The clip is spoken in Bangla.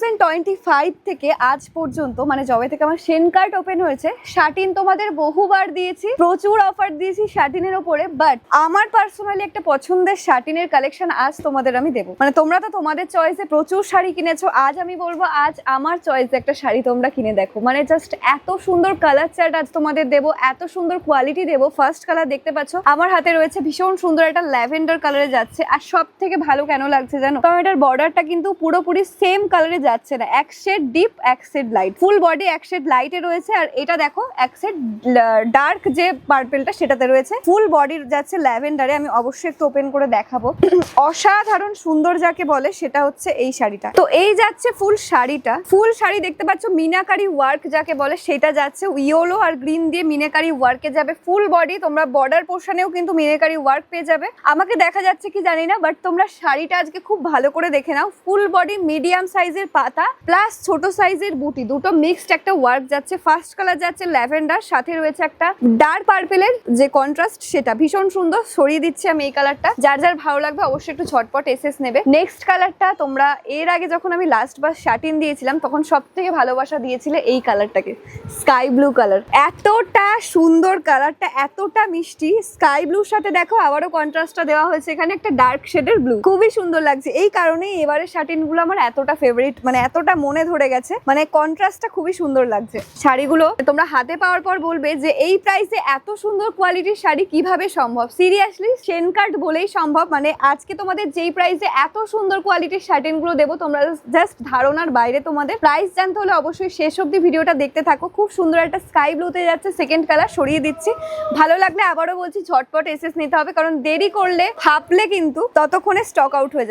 2025 থেকে আজ পর্যন্ত মানে যবে থেকে আমার শেন কার্ট ওপেন হয়েছে, শাটিন তোমাদের বহুবার দিয়েছি, প্রচুর অফার দিয়েছি শাটিনের ওপরে। বাট আমার পার্সোনালি একটা পছন্দের শাটিনের কালেকশন আজ তোমাদের আমি দেবো। মানে তোমরা তো তোমাদের চয়েসে প্রচুর শাড়ি কিনেছো, আজ আমি বলবো আজ আমার চয়েসে একটা শাড়ি তোমরা কিনে দেখো। মানে জাস্ট এত সুন্দর কালার চার্ট আজ তোমাদের দেবো, এত সুন্দর কোয়ালিটি দেবো। ফার্স্ট কালার দেখতে পাচ্ছ আমার হাতে রয়েছে, ভীষণ সুন্দর একটা ল্যাভেন্ডার কালারে যাচ্ছে। আর সব থেকে ভালো কেন লাগছে জানো, কারণ এটার বর্ডারটা কিন্তু পুরোপুরি সেম কালারে যাচ্ছে না, এক শেড ডিপ এক শেড লাইট, ফুল বডি এক শেড লাইটে রয়েছে। আর এটা দেখো এক শেড ডার্ক যে পার্পেলটা সেটাতে রয়েছে, ফুল বডির যাচ্ছে ল্যাভেন্ডারে। আমি অবশ্যই একটু ওপেন করে দেখাবো। অসাধারণ সুন্দর যাকে বলে সেটা হচ্ছে এই শাড়িটা। তো এই যাচ্ছে ফুল শাড়িটা, ফুল শাড়ি দেখতে পাচ্ছ মিনাকারি ওয়ার্ক যাকে বলে সেটা যাচ্ছে, ইয়েলো আর গ্রিন দিয়ে মিনাকারি ওয়ার্কে যাবে। ফুল বডি তোমরা বর্ডার পোর্শনেও কিন্তু মিনাকারি ওয়ার্ক পেয়ে যাবে। আমাকে দেখা যাচ্ছে কি জানি না, বাট তোমরা শাড়িটা আজকে খুব ভালো করে দেখে নাও। ফুল বডি মিডিয়াম সাইজের পাতা প্লাস ছোট সাইজের বুটি, দুটো মিক্সড একটা ওয়ার্ক যাচ্ছে। ফার্স্ট কালার যাচ্ছে ল্যাভেন্ডার, সাথে রয়েছে একটা ডার্ক পার্পেলের যে কন্ট্রাস্ট, সেটা ভীষণ সুন্দর। সরিয়ে দিচ্ছি আমি এই কালারটা, যার যার ভালো লাগবে অবশ্যই একটু ঝটপট এসএস নেবে। নেক্সট কালারটা তোমরা এর আগে যখন আমি লাস্ট বার শাটিন দিয়েছিলাম তখন সব থেকে ভালোবাসা দিয়েছিলে এই কালারটাকে, স্কাই ব্লু কালার। এতটা সুন্দর কালারটা, এতটা মিষ্টি। স্কাই ব্লুর সাথে দেখো আবারও কন্ট্রাস্টটা দেওয়া হয়েছে এখানে একটা ডার্ক শেডের ব্লু, খুবই সুন্দর লাগছে। এই কারণেই এবারে শাটিনগুলো আমার এতটা ফেভারিট, মানে এতটা মনে ধরে গেছে, মানে কন্ট্রাস্টটা খুবই সুন্দর লাগছে। শাড়িগুলো তোমরা হাতে পাওয়ার পর বলবে যে এই প্রাইসে এত সুন্দর কোয়ালিটির শাড়ি কিভাবে সম্ভব। সিরিয়াসলি শেন কার্ট বলেই সম্ভব। মানে আজকে তোমাদের যেই প্রাইসে এত সুন্দর কোয়ালিটির শাটিনগুলো দেবো, তোমরা জাস্ট ধারণার বাইরে। তোমাদের প্রাইস জানতে হলে অবশ্যই শেষ অবধি ভিডিওটা দেখতে থাকো। খুব সুন্দর একটা স্কাই ব্লুতে যাচ্ছে, সেকেন্ড কালার সরিয়ে দিচ্ছি। ভালো লাগলে আবারও বলছি ঝটপট এসএস নিতে হবে, কারণ দেরি করলে ভাবলে কিন্তু ততক্ষণে স্টক আউট হয়ে যাবে।